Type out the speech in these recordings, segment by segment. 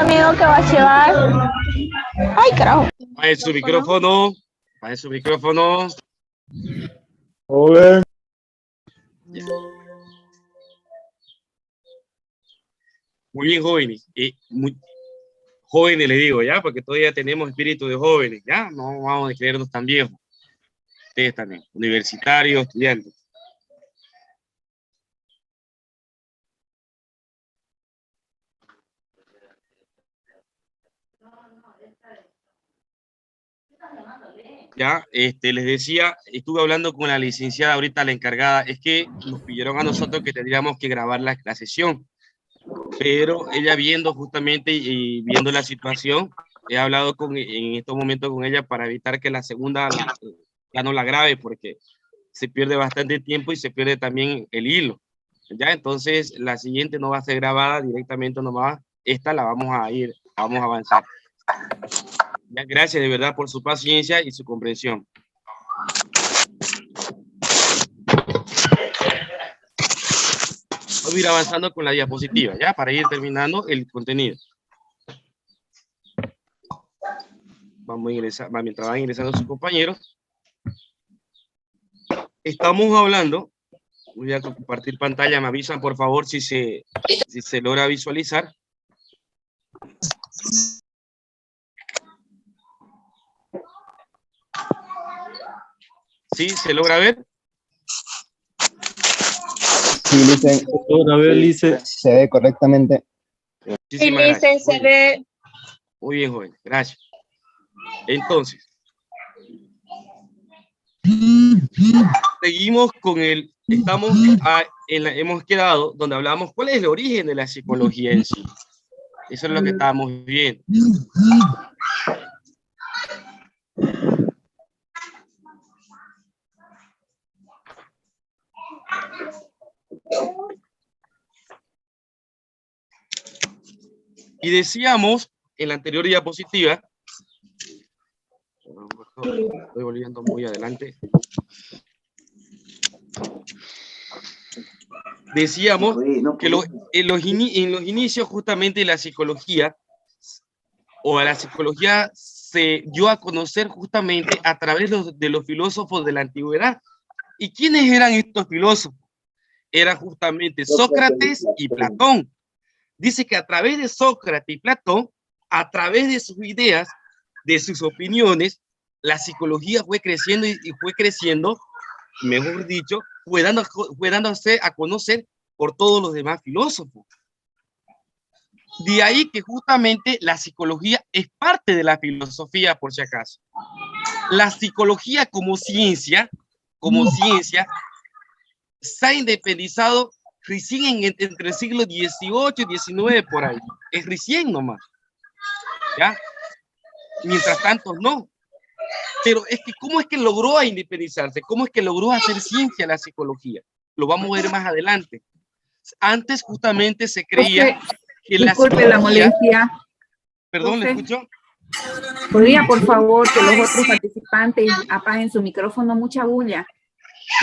amigo que va a llevar. Ay, carajo. Apague su micrófono. Apague su micrófono. Joven. Ya. Muy bien, jóvenes. Muy jóvenes le digo, ya, porque todavía tenemos espíritu de jóvenes, ya. No vamos a creernos tan viejos. Ustedes también, universitarios, estudiantes. Ya, les decía, estuve hablando con la licenciada ahorita, la encargada, es que nos pidieron a nosotros que tendríamos que grabar la sesión, pero ella viendo justamente y viendo la situación, he hablado en estos momentos con ella para evitar que la segunda ya no la grabe, porque se pierde bastante tiempo y se pierde también el hilo. Ya, entonces la siguiente no va a ser grabada directamente nomás, esta la vamos a avanzar. Ya, gracias de verdad por su paciencia y su comprensión. Voy a ir avanzando con la diapositiva, ya, para ir terminando el contenido. Vamos a ingresar, mientras van ingresando sus compañeros. Estamos hablando, voy a compartir pantalla, me avisan por favor si se logra visualizar. ¿Sí? ¿Se logra ver? Sí, Lice. A ver, Lice. Se ve correctamente. Muchísimas gracias. Se ve. Muy bien, joven. Gracias. Entonces, seguimos con hemos quedado donde hablamos cuál es el origen de la psicología en sí. Eso es lo que estábamos viendo. Y decíamos en la anterior diapositiva, estoy volviendo muy adelante. Decíamos que en los inicios justamente de la psicología, se dio a conocer justamente a través de los filósofos de la antigüedad. ¿Y quiénes eran estos filósofos? Eran justamente Sócrates y Platón. Dice que a través de Sócrates y Platón, a través de sus ideas, de sus opiniones, la psicología fue creciendo y fue creciendo, mejor dicho, fue dándose a conocer por todos los demás filósofos. De ahí que justamente la psicología es parte de la filosofía, por si acaso. La psicología como ciencia, se ha independizado recién entre el siglo XVIII y XIX por ahí. Es recién nomás. ¿Ya? Mientras tanto, no. Pero es que, ¿cómo es que logró independizarse? ¿Cómo es que logró hacer ciencia la psicología? Lo vamos a ver más adelante. Antes justamente se creía que la disculpe la molestia. Perdón, ¿le escucho? ¿Podría, por favor, que los otros participantes apaguen su micrófono? Mucha bulla.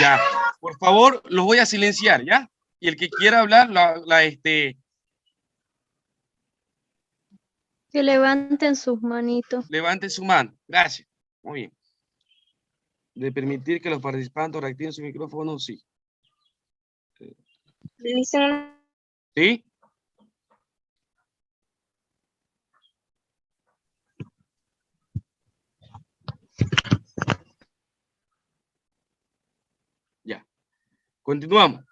Ya, por favor, los voy a silenciar, ¿ya? Y el que quiera hablar, que levanten sus manitos. Levanten su mano. Gracias. Muy bien. De permitir que los participantes reactiven su micrófono, sí. ¿Sí? Ya. Continuamos.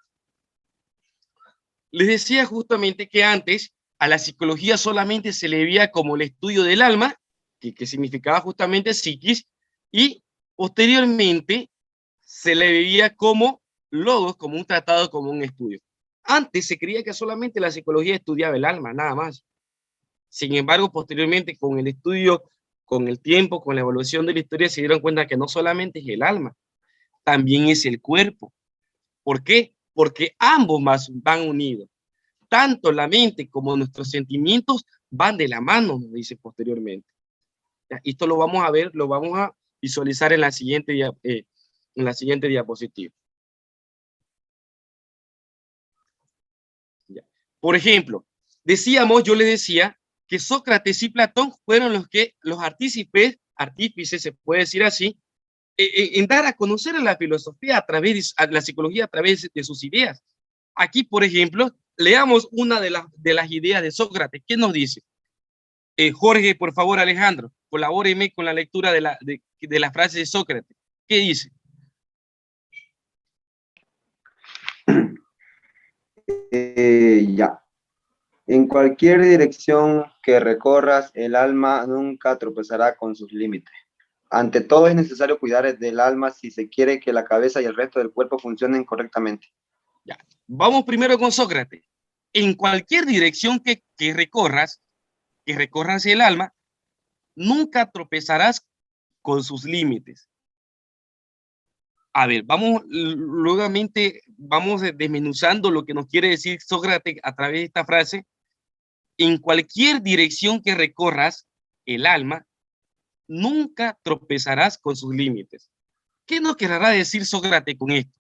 Les decía justamente que antes a la psicología solamente se le veía como el estudio del alma, que significaba justamente psiquis, y posteriormente se le veía como logos, como un tratado, como un estudio. Antes se creía que solamente la psicología estudiaba el alma, nada más. Sin embargo, posteriormente, con el estudio, con el tiempo, con la evolución de la historia, se dieron cuenta que no solamente es el alma, también es el cuerpo. ¿Por qué? Porque ambos más van unidos. Tanto la mente como nuestros sentimientos van de la mano, nos dice posteriormente. Esto lo vamos a ver, lo vamos a visualizar en la siguiente diapositiva. Por ejemplo, yo les decía que Sócrates y Platón fueron los artífices, se puede decir así, en dar a conocer a la filosofía a la psicología a través de sus ideas. Aquí, por ejemplo, leamos una de las ideas de Sócrates. ¿Qué nos dice? Jorge, por favor, Alejandro, colabóreme con la lectura de la frase de Sócrates. ¿Qué dice? Ya. En cualquier dirección que recorras, el alma nunca tropezará con sus límites. Ante todo es necesario cuidar del alma si se quiere que la cabeza y el resto del cuerpo funcionen correctamente. Ya. Vamos primero con Sócrates. En cualquier dirección que recorras el alma, nunca tropezarás con sus límites. A ver, vamos desmenuzando lo que nos quiere decir Sócrates a través de esta frase. En cualquier dirección que recorras el alma, nunca tropezarás con sus límites. ¿Qué nos querrá decir Sócrates con esto?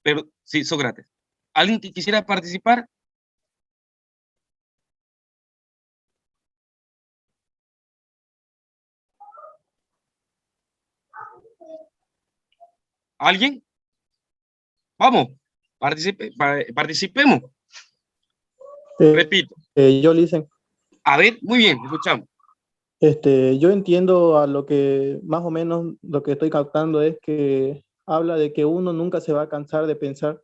Pero sí, Sócrates. ¿Alguien que quisiera participar? ¿Alguien? Vamos, participemos. Repito. Yo, Listen, A ver, muy bien, escuchamos. yo entiendo a lo que, más o menos, lo que estoy captando es que habla de que uno nunca se va a cansar de pensar,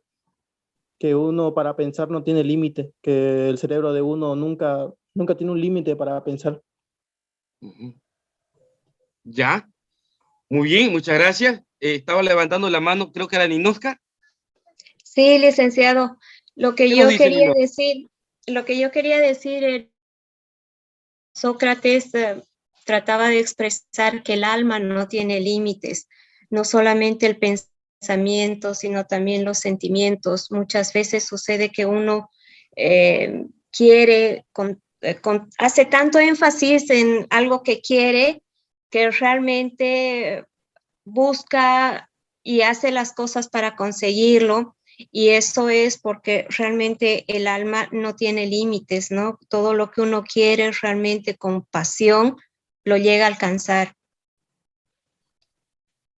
que uno para pensar no tiene límite, que el cerebro de uno nunca tiene un límite para pensar. Ya, muy bien, muchas gracias. Estaba levantando la mano, creo que era Ninoska. Sí, licenciado. Lo que ¿Qué yo nos dice quería Ninoska? decir, Sócrates trataba de expresar que el alma no tiene límites, no solamente el pensamiento, sino también los sentimientos. Muchas veces sucede que uno hace tanto énfasis en algo que quiere que realmente busca y hace las cosas para conseguirlo. Y eso es porque realmente el alma no tiene límites, ¿no? Todo lo que uno quiere realmente con pasión lo llega a alcanzar.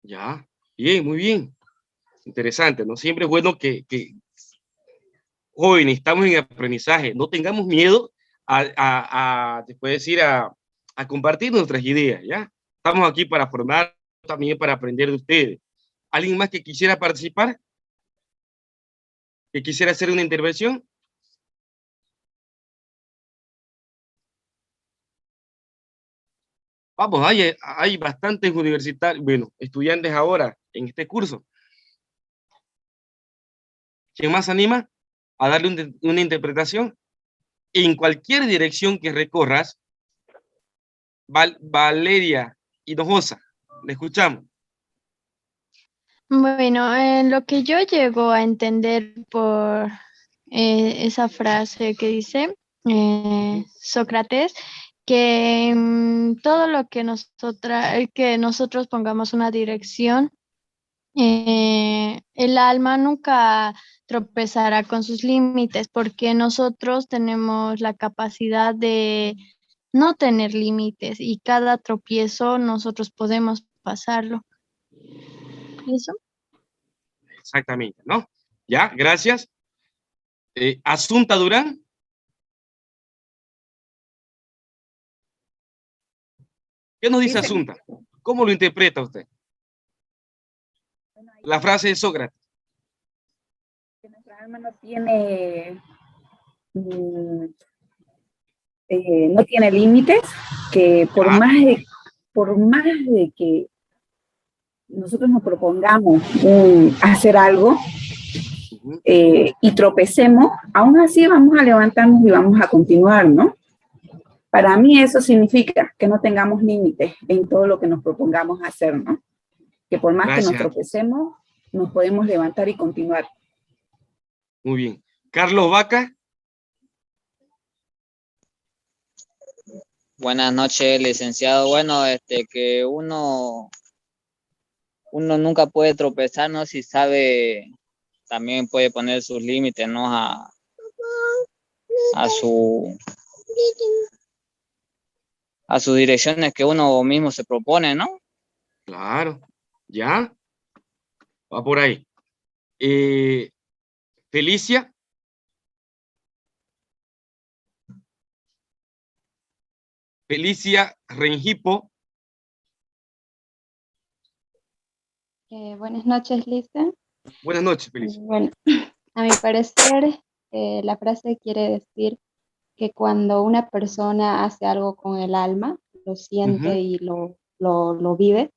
Ya, bien, muy bien. Interesante, ¿no? Siempre es bueno que jóvenes, estamos en aprendizaje, no tengamos miedo te puedo decir, a compartir nuestras ideas, ¿ya? Estamos aquí para formar, también para aprender de ustedes. ¿Alguien más que quisiera participar? ¿Que quisiera hacer una intervención? Vamos, hay bastantes universitarios, bueno, estudiantes ahora en este curso. ¿Quién más anima a darle una interpretación? En cualquier dirección que recorras, Valeria Hinojosa, le escuchamos. Bueno, lo que yo llego a entender por esa frase que dice Sócrates, que todo lo que nosotros pongamos una dirección, el alma nunca tropezará con sus límites, porque nosotros tenemos la capacidad de no tener límites y cada tropiezo nosotros podemos pasarlo. ¿Eso? Exactamente, ¿no? Ya, gracias. Asunta Durán. ¿Qué nos dice Asunta? ¿Cómo lo interpreta usted? La frase de Sócrates. Que nuestra alma no tiene, no tiene límites, que por más de que nosotros nos propongamos hacer algo y tropecemos, aún así vamos a levantarnos y vamos a continuar, ¿no? Para mí eso significa que no tengamos límites en todo lo que nos propongamos hacer, ¿no? Que por más Gracias. que nos tropecemos, nos podemos levantar y continuar. Muy bien. Carlos Vaca. Buenas noches, licenciado. Bueno, que uno nunca puede tropezar, ¿no? Si sabe, también puede poner sus límites, ¿no? A a sus direcciones que uno mismo se propone, ¿no? Claro, ya, va por ahí. Felicia. Felicia Rengipo. Buenas noches, Lisa. Buenas noches, Felicia. Bueno, a mi parecer, la frase quiere decir que cuando una persona hace algo con el alma, lo siente Ujú. y lo vive,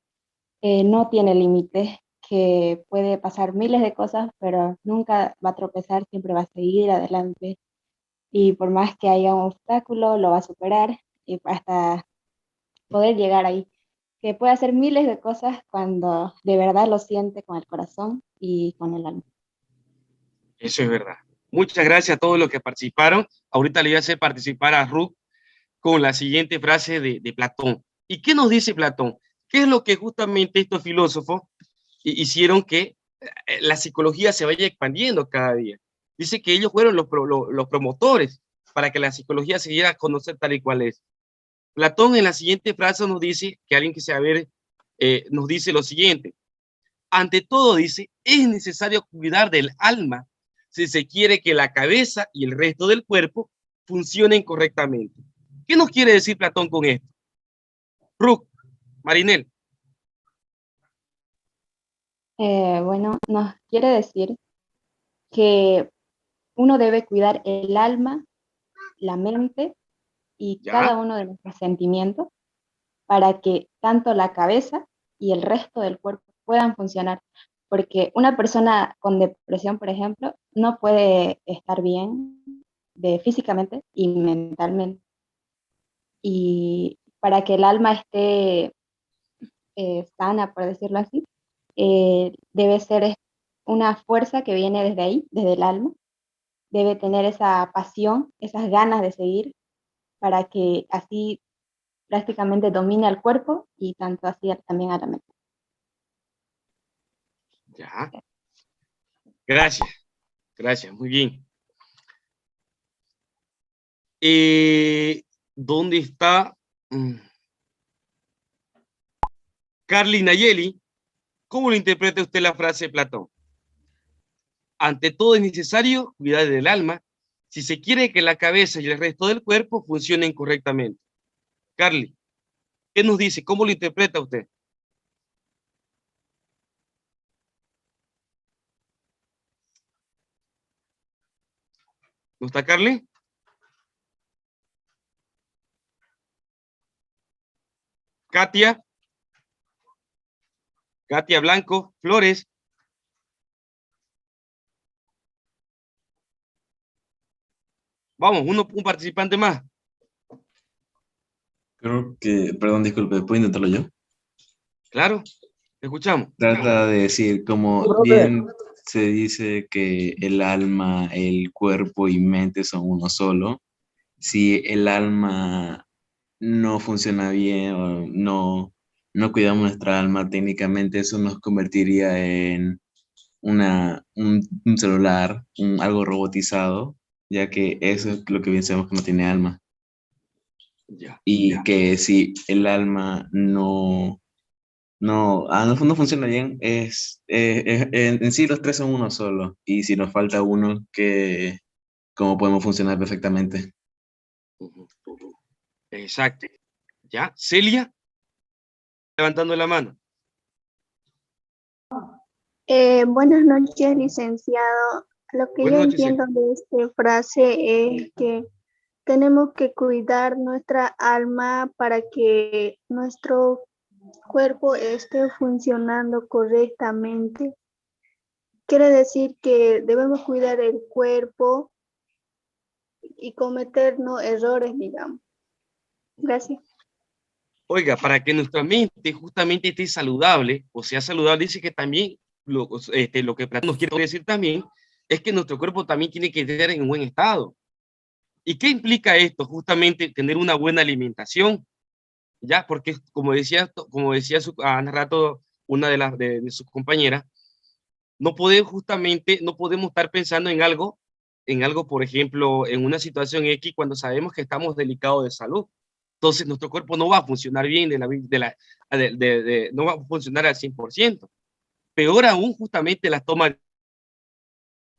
no tiene límites, que puede pasar miles de cosas, pero nunca va a tropezar, siempre va a seguir adelante. Y por más que haya un obstáculo, lo va a superar y hasta poder llegar ahí. Que puede hacer miles de cosas cuando de verdad lo siente con el corazón y con el alma. Eso es verdad. Muchas gracias a todos los que participaron. Ahorita le voy a hacer participar a Ruth con la siguiente frase de Platón. ¿Y qué nos dice Platón? ¿Qué es lo que justamente estos filósofos hicieron que la psicología se vaya expandiendo cada día? Dice que ellos fueron los promotores para que la psicología se diera a conocer tal y cual es. Platón en la siguiente frase nos dice, que alguien que sabe, nos dice lo siguiente. Ante todo, dice, es necesario cuidar del alma si se quiere que la cabeza y el resto del cuerpo funcionen correctamente. ¿Qué nos quiere decir Platón con esto? Ruth, Marinel. Bueno, nos quiere decir que uno debe cuidar el alma, la mente y cada ¿Ya? uno de nuestros sentimientos para que tanto la cabeza y el resto del cuerpo puedan funcionar. Porque una persona con depresión, por ejemplo, no puede estar bien físicamente y mentalmente. Y para que el alma esté sana, por decirlo así, debe ser una fuerza que viene desde ahí, desde el alma. Debe tener esa pasión, esas ganas de seguir, para que así prácticamente domine al cuerpo y tanto así también a la mente. Ya. Gracias. Gracias. Muy bien. ¿Dónde está Carly Nayeli? ¿Cómo lo interpreta usted la frase de Platón? Ante todo es necesario cuidar del alma si se quiere que la cabeza y el resto del cuerpo funcionen correctamente. Carly, ¿qué nos dice? ¿Cómo lo interpreta usted? ¿No está Carly? Katia. Katia Blanco Flores. Vamos, un participante más. Creo que, perdón, disculpe, ¿puedo intentarlo yo? Claro, te escuchamos. Trata de decir, como bien se dice que el alma, el cuerpo y mente son uno solo, si el alma no funciona bien o no cuidamos nuestra alma, técnicamente eso nos convertiría en un celular, algo robotizado, ya que eso es lo que bien sabemos que no tiene alma. Ya. Y que si el alma no funciona bien, en sí los tres son uno solo. Y si nos falta uno, ¿cómo podemos funcionar perfectamente? Exacto. ¿Ya? Celia, levantando la mano. Buenas noches, licenciado. Lo que yo Buenas noches, Celia. entiendo de esta frase es que tenemos que cuidar nuestra alma para que nuestro cuerpo esté funcionando correctamente. Quiere decir que debemos cuidar el cuerpo y cometer no errores, digamos. Gracias. Oiga, para que nuestra mente justamente esté saludable, o sea saludable, dice que también lo que Platón nos quiere decir también es que nuestro cuerpo también tiene que estar en buen estado. ¿Y qué implica esto? Justamente tener una buena alimentación, ¿ya? Porque como decía hace rato una de sus compañeras, no podemos estar pensando en algo, por ejemplo, en una situación X cuando sabemos que estamos delicados de salud. Entonces nuestro cuerpo no va a funcionar bien, no va a funcionar al 100%. Peor aún, justamente la toma.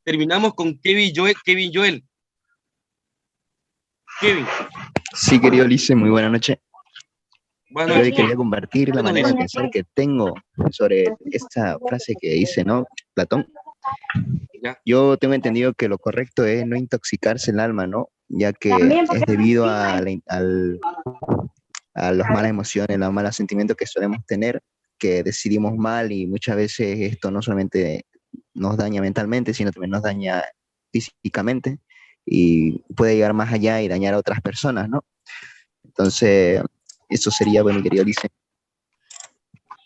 Terminamos con Kevin Joel. Kevin. Sí, querido Ulises, muy buena noche. Bueno, Yo hoy quería compartir la manera de pensar que tengo sobre esta frase que dice, ¿no? Platón. ya. Yo tengo entendido que lo correcto es no intoxicarse el alma, ¿no? Ya que es debido a las malas emociones, los malos sentimientos que solemos tener, que decidimos mal, y muchas veces esto no solamente nos daña mentalmente, sino también nos daña físicamente y puede llegar más allá y dañar a otras personas, ¿no? Entonces, eso sería, bueno, querido Ulises.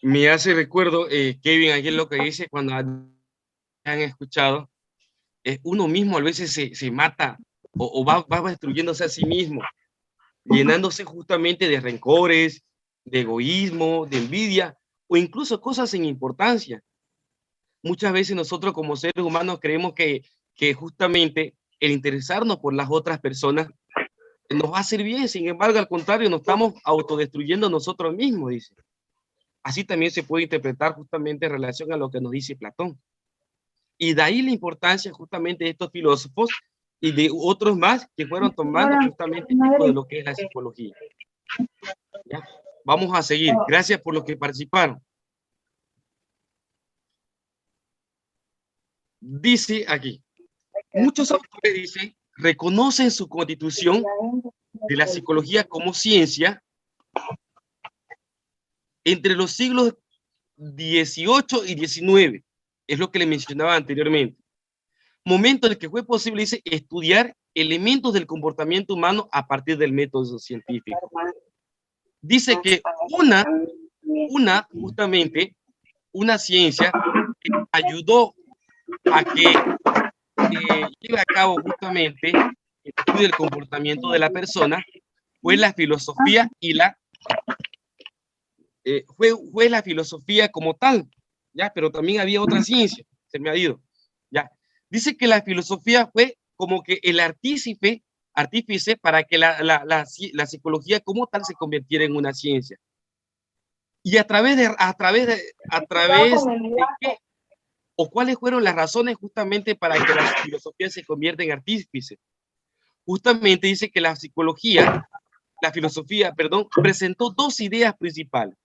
Me hace recuerdo, Kevin, aquí es lo que dice cuando han escuchado, uno mismo a veces se mata o va destruyéndose a sí mismo, llenándose justamente de rencores, de egoísmo, de envidia, o incluso cosas sin importancia. Muchas veces nosotros como seres humanos creemos que justamente el interesarnos por las otras personas nos va a hacer bien, sin embargo, al contrario, nos estamos autodestruyendo nosotros mismos, dice. Así también se puede interpretar justamente en relación a lo que nos dice Platón. Y de ahí la importancia justamente de estos filósofos y de otros más que fueron tomando justamente el tipo de lo que es la psicología. ¿Ya? Vamos a seguir. Gracias por los que participaron. Dice aquí, muchos autores dicen, reconocen su constitución de la psicología como ciencia entre los siglos XVIII y XIX, es lo que le mencionaba anteriormente. Momento en el que fue posible, dice, estudiar elementos del comportamiento humano a partir del método científico. Dice que justamente, una ciencia que ayudó a que lleve a cabo justamente el estudio del comportamiento de la persona fue la filosofía y fue la filosofía como tal, ¿ya? Pero también había otra ciencia, se me ha ido, ¿ya? Dice que la filosofía fue como que el artífice para que la psicología como tal se convirtiera en una ciencia. Y a través de qué, o cuáles fueron las razones justamente para que la filosofía se convierta en artífice. Justamente dice que la filosofía, presentó dos ideas principales.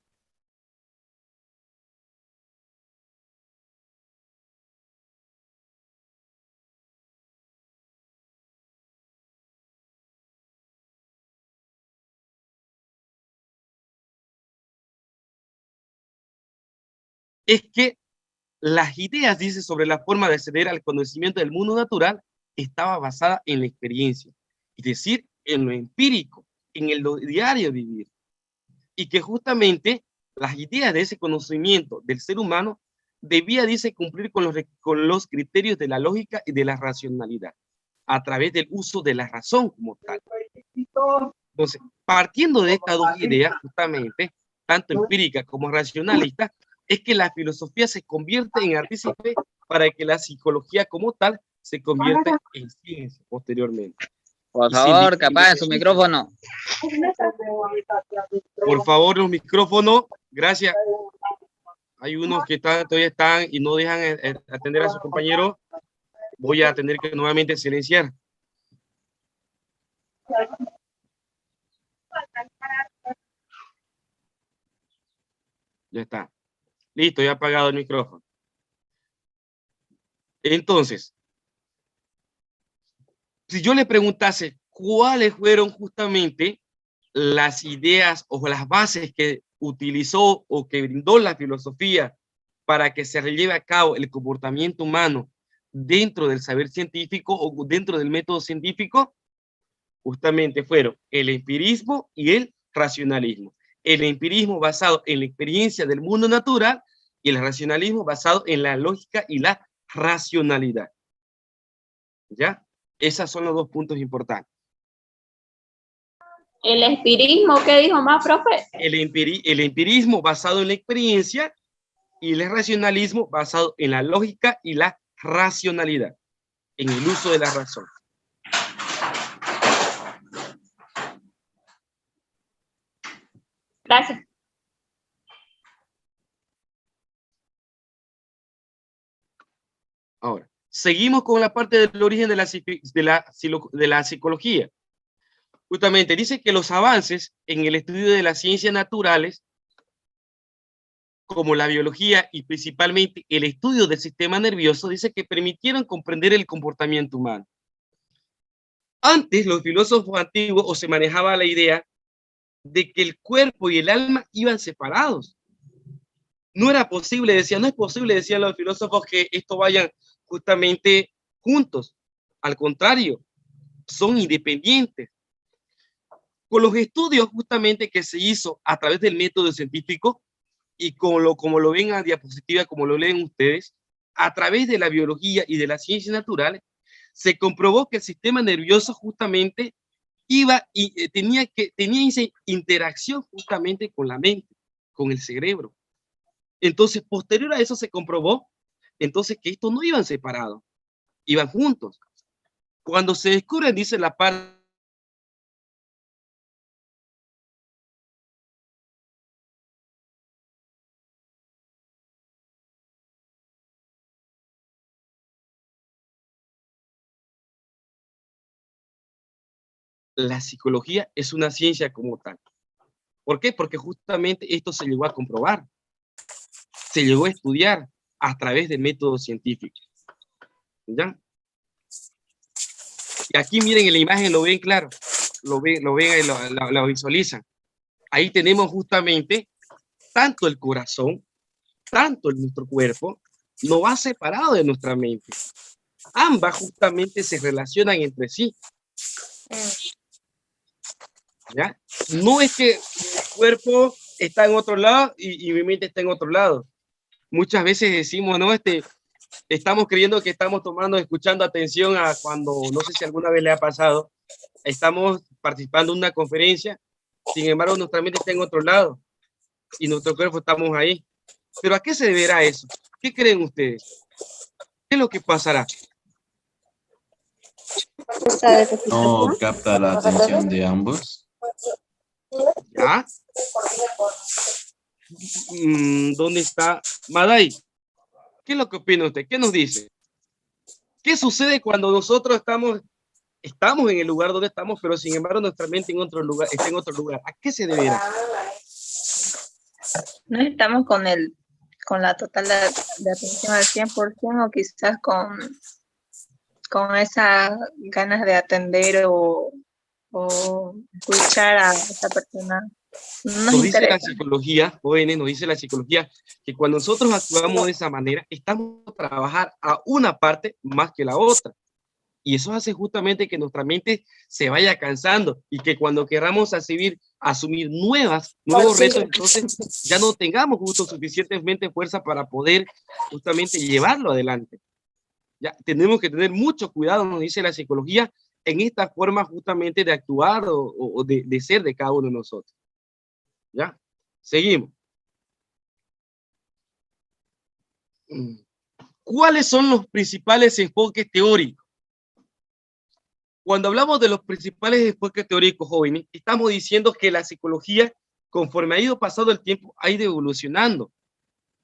Es que las ideas, dice, sobre la forma de acceder al conocimiento del mundo natural estaba basada en la experiencia, es decir, en lo empírico, en el diario vivir, y que justamente las ideas de ese conocimiento del ser humano debía, dice, cumplir con los criterios de la lógica y de la racionalidad, a través del uso de la razón como tal. Entonces, partiendo de estas dos ideas, justamente, tanto empírica como racionalista, es que la filosofía se convierte en artífice para que la psicología como tal se convierta en ciencia posteriormente. Por favor, capaz su micrófono. Por favor, los micrófonos, gracias. Hay unos que todavía están y no dejan atender a sus compañeros. Voy a tener que nuevamente silenciar. Ya está. Listo, ya he apagado el micrófono. Entonces, si yo le preguntase cuáles fueron justamente las ideas o las bases que utilizó o que brindó la filosofía para que se lleve a cabo el comportamiento humano dentro del saber científico o dentro del método científico, justamente fueron el empirismo y el racionalismo. El empirismo basado en la experiencia del mundo natural y el racionalismo basado en la lógica y la racionalidad. ¿Ya? Esos son los dos puntos importantes. ¿El empirismo qué dijo más, profe? El empirismo basado en la experiencia y el racionalismo basado en la lógica y la racionalidad, en el uso de la razón. Gracias. Ahora, seguimos con la parte del origen de la psicología. Justamente dice que los avances en el estudio de las ciencias naturales, como la biología y principalmente el estudio del sistema nervioso, dice que permitieron comprender el comportamiento humano. Antes, los filósofos antiguos o se manejaba la idea de que el cuerpo y el alma iban separados. No era posible, no es posible, decían los filósofos, que esto vayan justamente juntos. Al contrario, son independientes. Con los estudios justamente que se hizo a través del método científico y como lo ven a diapositiva, como lo leen ustedes, a través de la biología y de las ciencias naturales, se comprobó que el sistema nervioso justamente iba y tenía esa interacción justamente con la mente, con el cerebro. Entonces, posterior a eso se comprobó entonces que estos no iban separados, iban juntos. Cuando se descubre, dice la parte la psicología es una ciencia como tal. ¿Por qué? Porque justamente esto se llegó a comprobar, se llegó a estudiar a través del método científico. ¿Ya? Y aquí miren en la imagen, lo ven claro, lo ven y lo visualizan. Ahí tenemos justamente tanto el corazón, tanto nuestro cuerpo, no va separado de nuestra mente. Ambas justamente se relacionan entre sí. ¿Ya? No es que mi cuerpo está en otro lado y mi mente está en otro lado. Muchas veces decimos, no, estamos creyendo que estamos escuchando atención a cuando, no sé si alguna vez le ha pasado, estamos participando en una conferencia, sin embargo nuestra mente está en otro lado y nuestro cuerpo estamos ahí. ¿Pero a qué se deberá eso? ¿Qué creen ustedes? ¿Qué es lo que pasará? No capta la atención de ambos. ¿Ya? ¿Dónde está Maday? ¿Qué es lo que opina usted? ¿Qué nos dice? ¿Qué sucede cuando nosotros estamos en el lugar donde estamos, pero sin embargo nuestra mente está en otro lugar? ¿A qué se deberá? No estamos con la total de atención al 100% o quizás con esas ganas de atender o escuchar a esa persona. Nos dice la psicología, jóvenes, nos dice la psicología que cuando nosotros actuamos de esa manera, estamos a trabajar a una parte más que la otra. Y eso hace justamente que nuestra mente se vaya cansando y que cuando queramos asumir nuevos retos, entonces ya no tengamos justo suficientemente fuerza para poder justamente llevarlo adelante. Ya tenemos que tener mucho cuidado, nos dice la psicología, en esta forma justamente de actuar o de ser de cada uno de nosotros. ¿Ya? Seguimos. ¿Cuáles son los principales enfoques teóricos? Cuando hablamos de los principales enfoques teóricos, jóvenes, estamos diciendo que la psicología, conforme ha ido pasando el tiempo, ha ido evolucionando.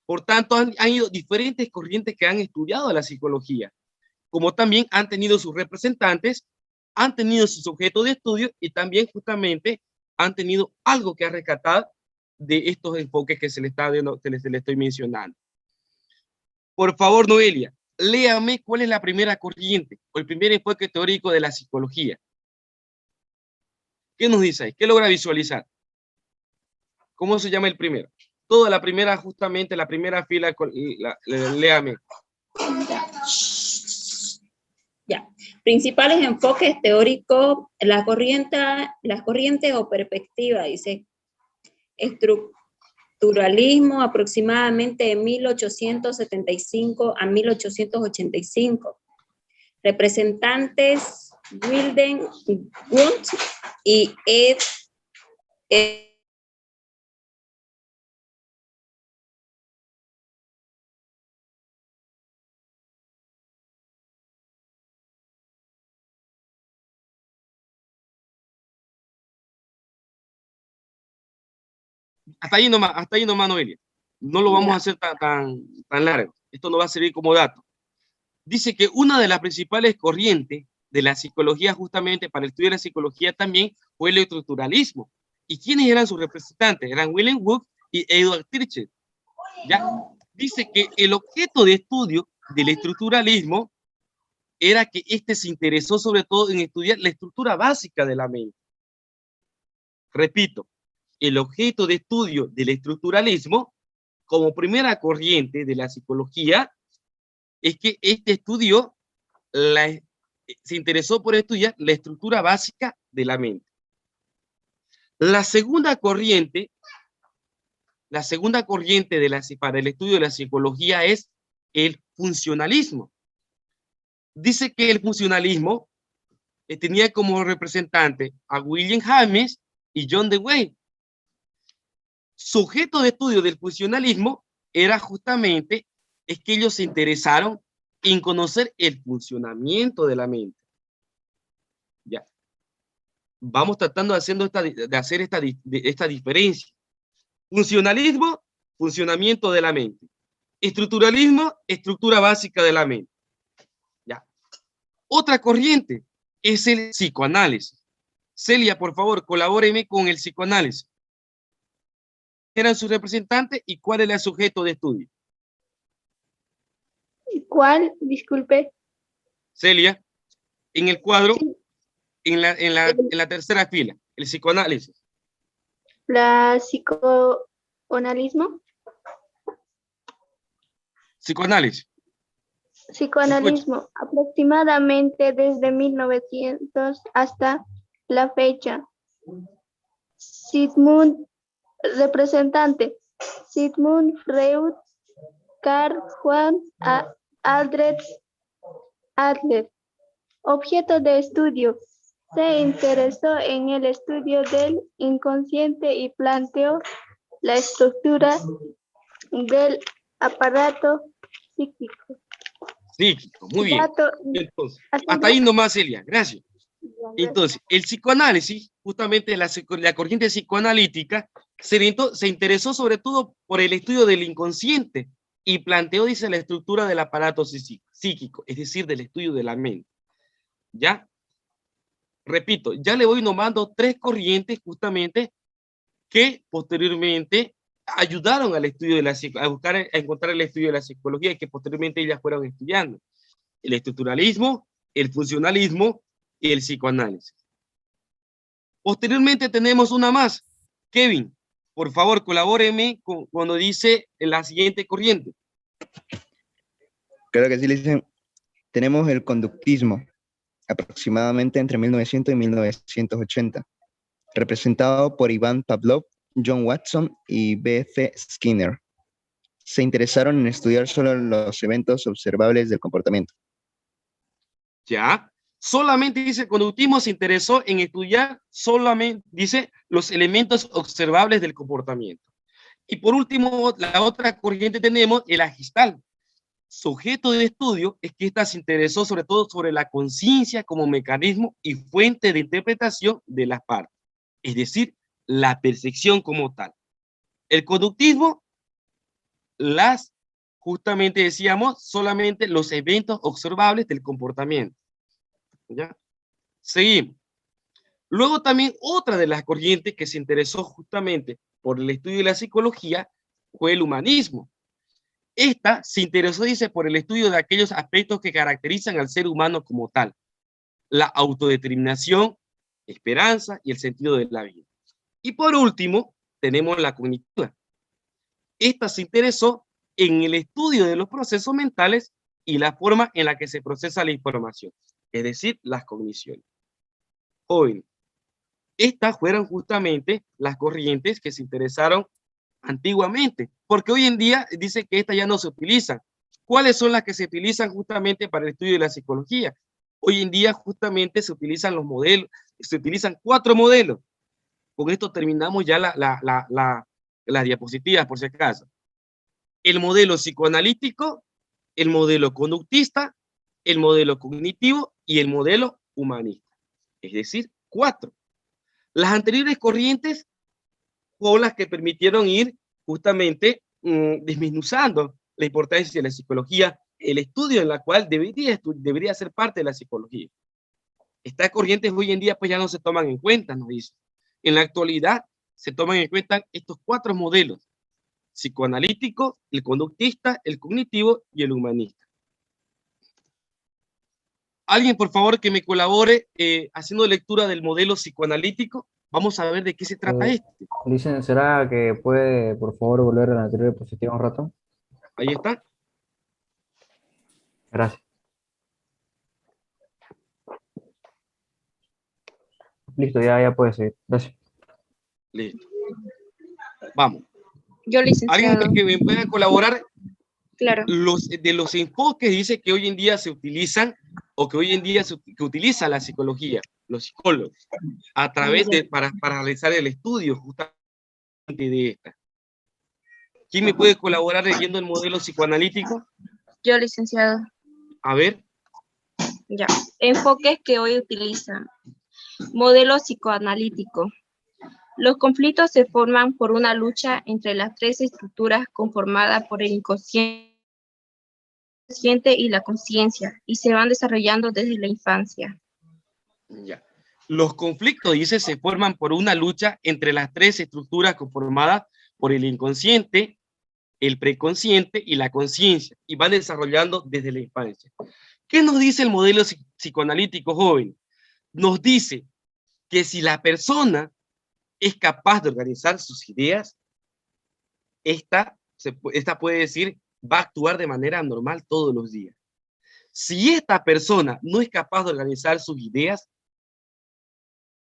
Por tanto, han ido diferentes corrientes que han estudiado la psicología, como también han tenido sus representantes, han tenido sus objetos de estudio y también justamente han tenido algo que rescatar de estos enfoques que se le estoy mencionando. Por favor, Noelia, léame cuál es la primera corriente o el primer enfoque teórico de la psicología. ¿Qué nos dice ahí? ¿Qué logra visualizar? ¿Cómo se llama el primero? Toda la primera, justamente la primera fila, léame. Ya. Principales enfoques teóricos, las corrientes o perspectivas, dice, estructuralismo aproximadamente de 1875 a 1885. Representantes Wilden, Wundt y Ed hasta ahí nomás, Noelia. No lo vamos a hacer tan largo. Esto no va a servir como dato. Dice que una de las principales corrientes de la psicología, justamente para el estudio de la psicología también, fue el estructuralismo. ¿Y quiénes eran sus representantes? Eran Wilhelm Wundt y Eduard Tirschel. ¿Ya? Dice que el objeto de estudio del estructuralismo era que éste se interesó sobre todo en estudiar la estructura básica de la mente. Repito, el objeto de estudio del estructuralismo, como primera corriente de la psicología, es que este estudio se interesó por estudiar la estructura básica de la mente. La segunda corriente para el estudio de la psicología es el funcionalismo. Dice que el funcionalismo tenía como representante a William James y John Dewey. Sujeto de estudio del funcionalismo era justamente es que ellos se interesaron en conocer el funcionamiento de la mente. Ya. Vamos tratando de hacer esta diferencia. Funcionalismo, funcionamiento de la mente. Estructuralismo, estructura básica de la mente. Ya. Otra corriente es el psicoanálisis. Celia, por favor, colabóreme con el psicoanálisis. ¿Eran sus representantes y cuál era el sujeto de estudio? ¿Cuál? Disculpe. Celia, en el cuadro, sí. en la tercera fila, el psicoanálisis. ¿La psicoanalismo? Psicoanálisis. Psicoanalismo, aproximadamente desde 1900 hasta la fecha. Sigmund Freud, Carl Juan Aldrich Adler. Objeto de estudio. Se interesó en el estudio del inconsciente y planteó la estructura del aparato psíquico. Psíquico, muy bien. Entonces, hasta ahí nomás, Celia, gracias. Entonces, el psicoanálisis, justamente la corriente psicoanalítica, se interesó sobre todo por el estudio del inconsciente y planteó, dice, la estructura del aparato psíquico, es decir, del estudio de la mente. ¿Ya? Repito, ya le voy nombrando tres corrientes justamente que posteriormente ayudaron al estudio de a encontrar el estudio de la psicología y que posteriormente ellas fueron estudiando. El estructuralismo, el funcionalismo y el psicoanálisis. Posteriormente tenemos una más. Kevin, por favor, colabóreme cuando dice la siguiente corriente. Creo que sí le dicen, tenemos el conductismo, aproximadamente entre 1900 y 1980, representado por Ivan Pavlov, John Watson y B.F. Skinner. Se interesaron en estudiar solo los eventos observables del comportamiento. Ya, solamente dice el conductismo se interesó en estudiar solamente, dice, los elementos observables del comportamiento. Y por último, la otra corriente tenemos el Gestalt. Sujeto de estudio es que ésta se interesó sobre todo sobre la conciencia como mecanismo y fuente de interpretación de las partes, es decir, la percepción como tal. El conductismo, justamente decíamos, solamente los eventos observables del comportamiento. ¿Ya? Seguimos. Luego también otra de las corrientes que se interesó justamente por el estudio de la psicología fue el humanismo. Esta se interesó, dice, por el estudio de aquellos aspectos que caracterizan al ser humano como tal. La autodeterminación, esperanza y el sentido de la vida. Y por último, tenemos la cognitiva. Esta se interesó en el estudio de los procesos mentales y la forma en la que se procesa la información, es decir, las cogniciones. Jóvenes, estas fueron justamente las corrientes que se interesaron antiguamente, porque hoy en día dice que estas ya no se utilizan. ¿Cuáles son las que se utilizan justamente para el estudio de la psicología? Hoy en día justamente se utilizan los modelos, se utilizan 4 modelos. Con esto terminamos ya las diapositivas, por si acaso. El modelo psicoanalítico, el modelo conductista, el modelo cognitivo y el modelo humanista. Es decir, 4. Las anteriores corrientes con las que permitieron ir justamente desmenuzando la importancia de la psicología, el estudio en la cual debería ser parte de la psicología. Estas corrientes hoy en día pues ya no se toman en cuenta, nos dice. En la actualidad se toman en cuenta estos 4 modelos: psicoanalítico, el conductista, el cognitivo y el humanista. Alguien, por favor, que me colabore haciendo lectura del modelo psicoanalítico. Vamos a ver de qué se trata esto. Dicen, ¿será que puede, por favor, volver a la anterior diapositiva un rato? Ahí está. Gracias. Listo, ya puede seguir. Gracias. Listo. Vamos. Yo, licenciado. ¿Alguien que me pueda colaborar? Claro. De los enfoques dice que hoy en día se utilizan, o que hoy en día que utiliza la psicología, los psicólogos, a través para realizar el estudio justamente de esta. ¿Quién me puede colaborar leyendo el modelo psicoanalítico? Yo, licenciado. A ver. Ya. Enfoques que hoy utilizan. Modelo psicoanalítico. Los conflictos se forman por una lucha entre las 3 estructuras conformadas por el inconsciente y la conciencia, y se van desarrollando desde la infancia. Ya. Los conflictos, dice, se forman por una lucha entre las 3 estructuras conformadas por el inconsciente, el preconsciente y la conciencia, y van desarrollando desde la infancia. ¿Qué nos dice el modelo psicoanalítico, joven? Nos dice que si la persona es capaz de organizar sus ideas, esta puede decir, va a actuar de manera normal todos los días. Si esta persona no es capaz de organizar sus ideas,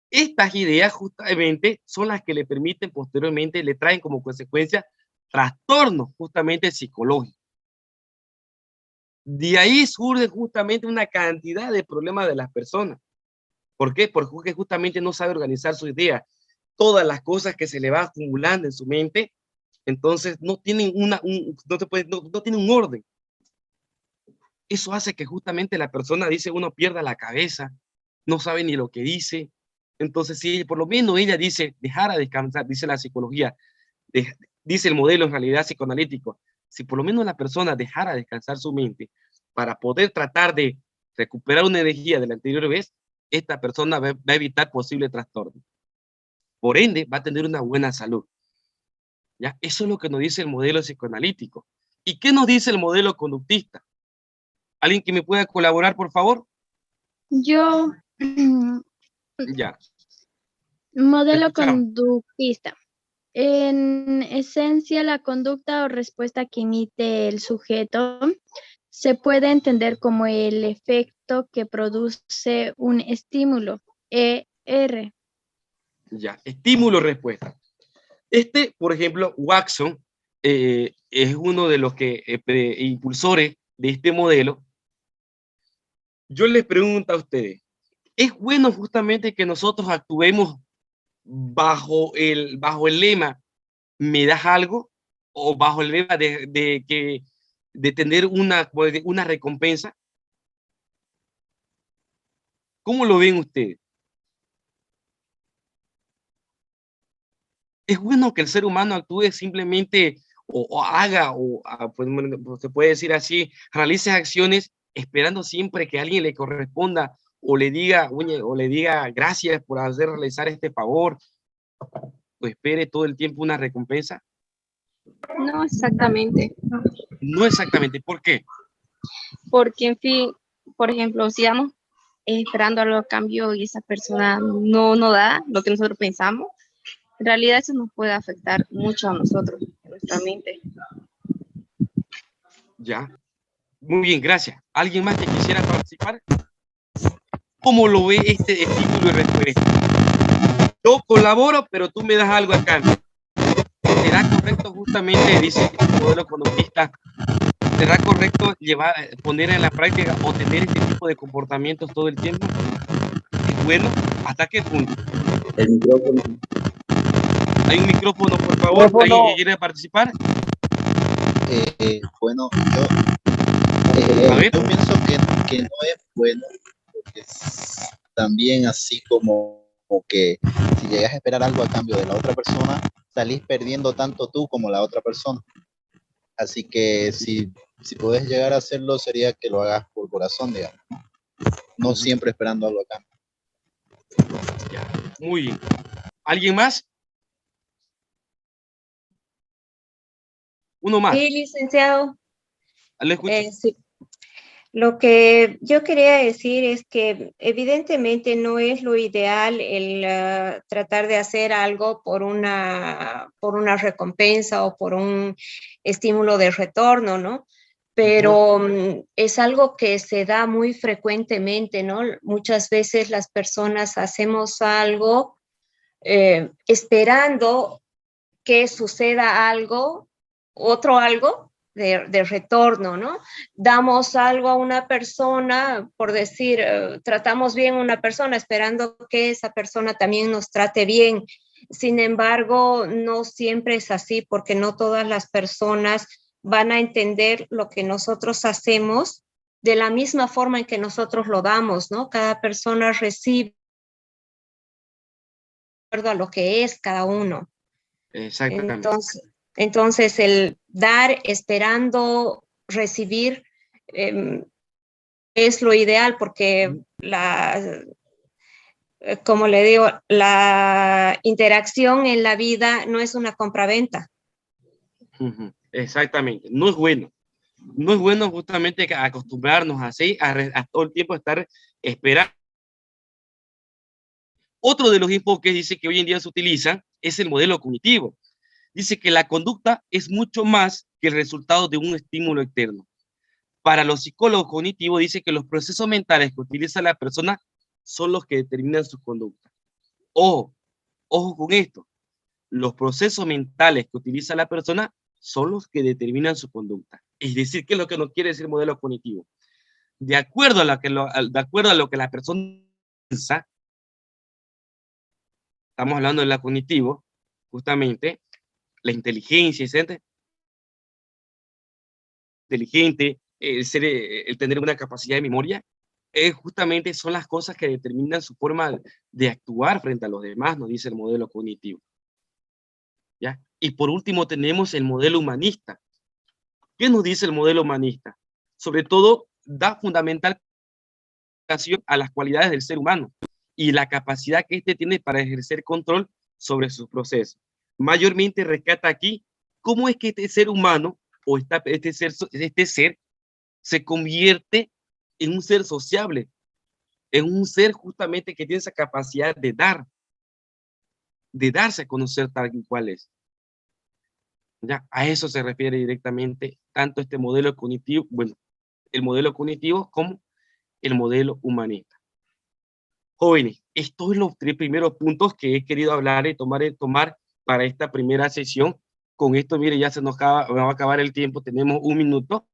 estas ideas justamente son las que le permiten posteriormente, le traen como consecuencia trastornos justamente psicológicos. De ahí surge justamente una cantidad de problemas de las personas. ¿Por qué? Porque justamente no sabe organizar sus ideas. Todas las cosas que se le va acumulando en su mente, entonces no tienen no tienen un orden. Eso hace que justamente la persona, dice, uno pierda la cabeza, no sabe ni lo que dice. Entonces, si por lo menos ella dice, dejara descansar, dice la psicología, dice el modelo en realidad psicoanalítico, si por lo menos la persona dejara descansar su mente para poder tratar de recuperar una energía de la anterior vez, esta persona va a evitar posibles trastornos. Por ende, va a tener una buena salud. ¿Ya? Eso es lo que nos dice el modelo psicoanalítico. ¿Y qué nos dice el modelo conductista? ¿Alguien que me pueda colaborar, por favor? Yo. Ya. Modelo conductista. En esencia, la conducta o respuesta que emite el sujeto se puede entender como el efecto que produce un estímulo, ER. Ya, estímulo-respuesta. Por ejemplo, Watson es uno de los impulsores de este modelo. Yo les pregunto a ustedes, ¿es bueno justamente que nosotros actuemos bajo el lema ¿me das algo? O bajo el lema de tener una recompensa? ¿Cómo lo ven ustedes? ¿Es bueno que el ser humano actúe simplemente o haga, pues, se puede decir así, realice acciones esperando siempre que alguien le corresponda o le diga gracias por realizar este favor, o espere todo el tiempo una recompensa? No exactamente. No exactamente. ¿Por qué? Porque, en fin, por ejemplo, si vamos esperando algo a cambio y esa persona no da lo que nosotros pensamos, en realidad eso nos puede afectar mucho a nosotros, a nuestra mente. Ya. Muy bien, gracias. ¿Alguien más que quisiera participar? ¿Cómo lo ve este estímulo y respuesta? Yo colaboro, pero tú me das algo a cambio. ¿Será correcto justamente, dice el modelo conductista, será correcto poner en la práctica o tener este tipo de comportamientos todo el tiempo? ¿Es bueno? ¿Hasta qué punto? El micrófono. Hay un micrófono, por favor. ¿Alguien que quiere participar? Bueno, yo pienso que no es bueno, porque también así como que si llegas a esperar algo a cambio de la otra persona, salís perdiendo tanto tú como la otra persona. Así que si podés llegar a hacerlo, sería que lo hagas por corazón, digamos. No siempre esperando algo acá. Muy bien. ¿Alguien más? Uno más. Sí, licenciado. Le escucho. Sí. Lo que yo quería decir es que evidentemente no es lo ideal el tratar de hacer algo por una recompensa o por un estímulo de retorno, ¿no? Pero es algo que se da muy frecuentemente, ¿no? Muchas veces las personas hacemos algo esperando que suceda algo, otro algo de retorno, ¿no? Damos algo a una persona, por decir, tratamos bien a una persona esperando que esa persona también nos trate bien. Sin embargo, no siempre es así porque no todas las personas van a entender lo que nosotros hacemos de la misma forma en que nosotros lo damos, ¿no? Cada persona recibe de acuerdo a lo que es cada uno. Exactamente. Entonces el dar esperando recibir es lo ideal porque como le digo, la interacción en la vida no es una compraventa. Exactamente, no es bueno. No es bueno justamente acostumbrarnos así a todo el tiempo estar esperando. Otro de los enfoques dice que hoy en día se utiliza es el modelo cognitivo. Dice que la conducta es mucho más que el resultado de un estímulo externo. Para los psicólogos cognitivos dice que los procesos mentales que utiliza la persona son los que determinan su conducta. Ojo con esto. Los procesos mentales que utiliza la persona son los que determinan su conducta. Es decir, ¿qué es lo que nos quiere decir el modelo cognitivo? De acuerdo a lo que la persona piensa, estamos hablando de la cognitivo, justamente, la inteligencia, inteligente, el tener una capacidad de memoria, justamente son las cosas que determinan su forma de actuar frente a los demás, nos dice el modelo cognitivo. ¿Ya? Y por último tenemos el modelo humanista. ¿Qué nos dice el modelo humanista? Sobre todo, da fundamental a las cualidades del ser humano y la capacidad que éste tiene para ejercer control sobre sus procesos. Mayormente rescata aquí cómo es que este ser humano o este ser se convierte en un ser sociable, en un ser justamente que tiene esa capacidad de darse a conocer tal y cual es. ¿Ya? A eso se refiere directamente tanto este modelo cognitivo, bueno, el modelo cognitivo como el modelo humanista. Jóvenes, estos son los 3 primeros puntos que he querido hablar y tomar para esta primera sesión. Con esto, mire, ya se nos va a acabar el tiempo, tenemos 1 minuto.